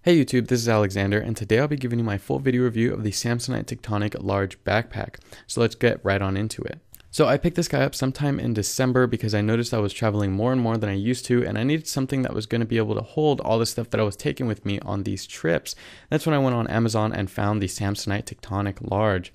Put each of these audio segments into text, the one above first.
Hey YouTube, this is Alexander, and today I'll be giving you my full video review of the Samsonite Tectonic large backpack. So let's get right on into it. So I picked this guy up sometime in December because I noticed I was traveling more and more than I used to, and I needed something that was going to be able to hold all the stuff that I was taking with me on these trips. That's when I went on Amazon and found the Samsonite Tectonic large.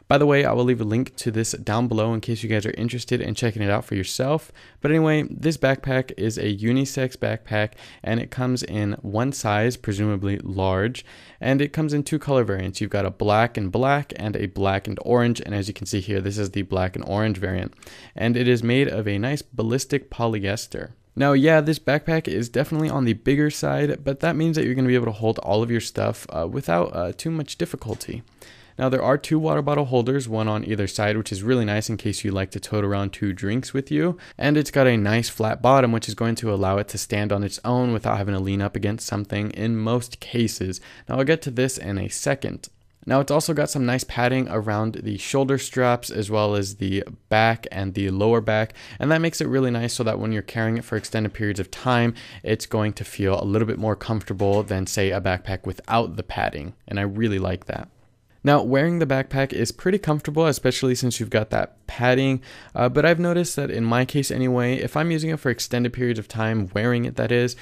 By the way, I will leave a link to this down below in case you guys are interested in checking it out for yourself. But anyway, this backpack is a unisex backpack and it comes in one size, presumably large, and it comes in two color variants. You've got a black and black and a black and orange, and as you can see here, this is the black and orange variant. And it is made of a nice ballistic polyester. Now, yeah, this backpack is definitely on the bigger side, but that means that you're going to be able to hold all of your stuff without too much difficulty. Now there are two water bottle holders, one on either side, which is really nice in case you like to tote around 2 drinks with you. And it's got a nice flat bottom, which is going to allow it to stand on its own without having to lean up against something in most cases. Now I'll get to this in a second. Now it's also got some nice padding around the shoulder straps as well as the back and the lower back, and that makes it really nice so that when you're carrying it for extended periods of time, it's going to feel a little bit more comfortable than, say, a backpack without the padding, and I really like that. Now, wearing the backpack is pretty comfortable, especially since you've got that padding, but I've noticed that in my case anyway, if I'm using it for extended periods of time, wearing it that is,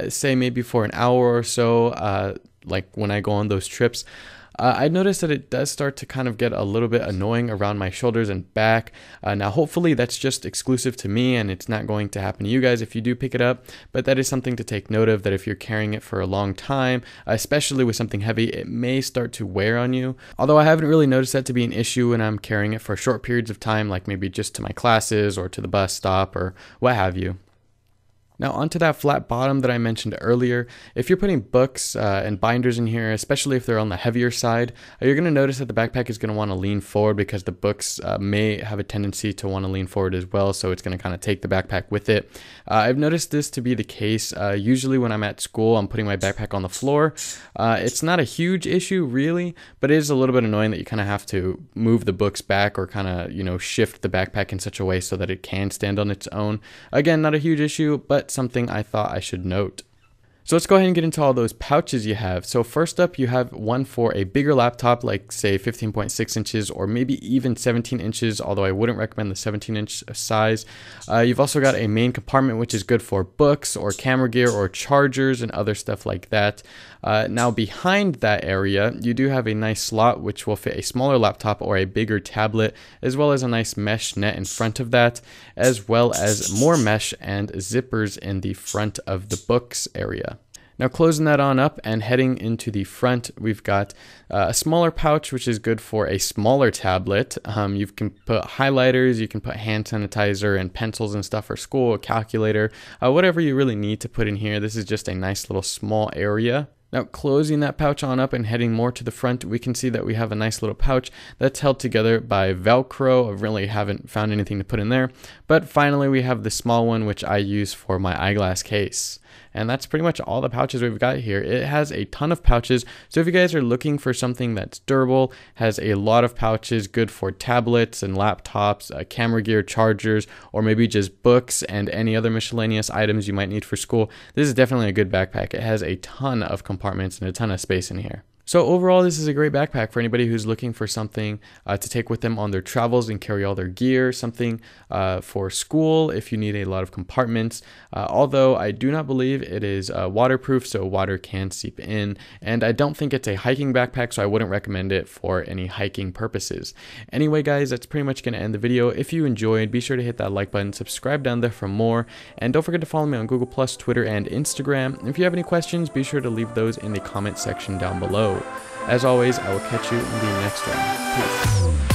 say maybe for an hour or so, like when I go on those trips, I noticed that it does start to kind of get a little bit annoying around my shoulders and back. Now, hopefully that's just exclusive to me and it's not going to happen to you guys if you do pick it up, but that is something to take note of, that if you're carrying it for a long time, especially with something heavy, it may start to wear on you. Although I haven't really noticed that to be an issue when I'm carrying it for short periods of time, like maybe just to my classes or to the bus stop or what have you. Now onto that flat bottom that I mentioned earlier, if you're putting books and binders in here, especially if they're on the heavier side, you're going to notice that the backpack is going to want to lean forward because the books may have a tendency to want to lean forward as well, so it's going to kind of take the backpack with it. I've noticed this to be the case. Usually when I'm at school, I'm putting my backpack on the floor. It's not a huge issue really, but it is a little bit annoying that you kind of have to move the books back or kind of, shift the backpack in such a way so that it can stand on its own. Again, not a huge issue, but something I thought I should note. So let's go ahead and get into all those pouches you have. So first up, you have one for a bigger laptop, like say 15.6 inches or maybe even 17 inches, although I wouldn't recommend the 17-inch size. You've also got a main compartment, which is good for books or camera gear or chargers and other stuff like that. Now behind that area, you do have a nice slot which will fit a smaller laptop or a bigger tablet, as well as a nice mesh net in front of that, as well as more mesh and zippers in the front of the books area. Now closing that on up and heading into the front, we've got a smaller pouch, which is good for a smaller tablet. You can put highlighters, you can put hand sanitizer and pencils and stuff for school, a calculator, whatever you really need to put in here. This is just a nice little small area. Now closing that pouch on up and heading more to the front, we can see that we have a nice little pouch that's held together by Velcro. I really haven't found anything to put in there. But finally we have the small one, which I use for my eyeglass case. And that's pretty much all the pouches we've got here. It has a ton of pouches, so if you guys are looking for something that's durable, has a lot of pouches, good for tablets and laptops, camera gear, chargers, or maybe just books and any other miscellaneous items you might need for school, this is definitely a good backpack. It has a ton of compartments and a ton of space in here. So overall, this is a great backpack for anybody who's looking for something to take with them on their travels and carry all their gear, something for school if you need a lot of compartments, although I do not believe it is waterproof, so water can seep in, and I don't think it's a hiking backpack, so I wouldn't recommend it for any hiking purposes. Anyway guys, that's pretty much going to end the video. If you enjoyed, be sure to hit that like button, subscribe down there for more, and don't forget to follow me on Google+, Twitter, and Instagram. If you have any questions, be sure to leave those in the comment section down below. As always, I will catch you in the next one. Peace.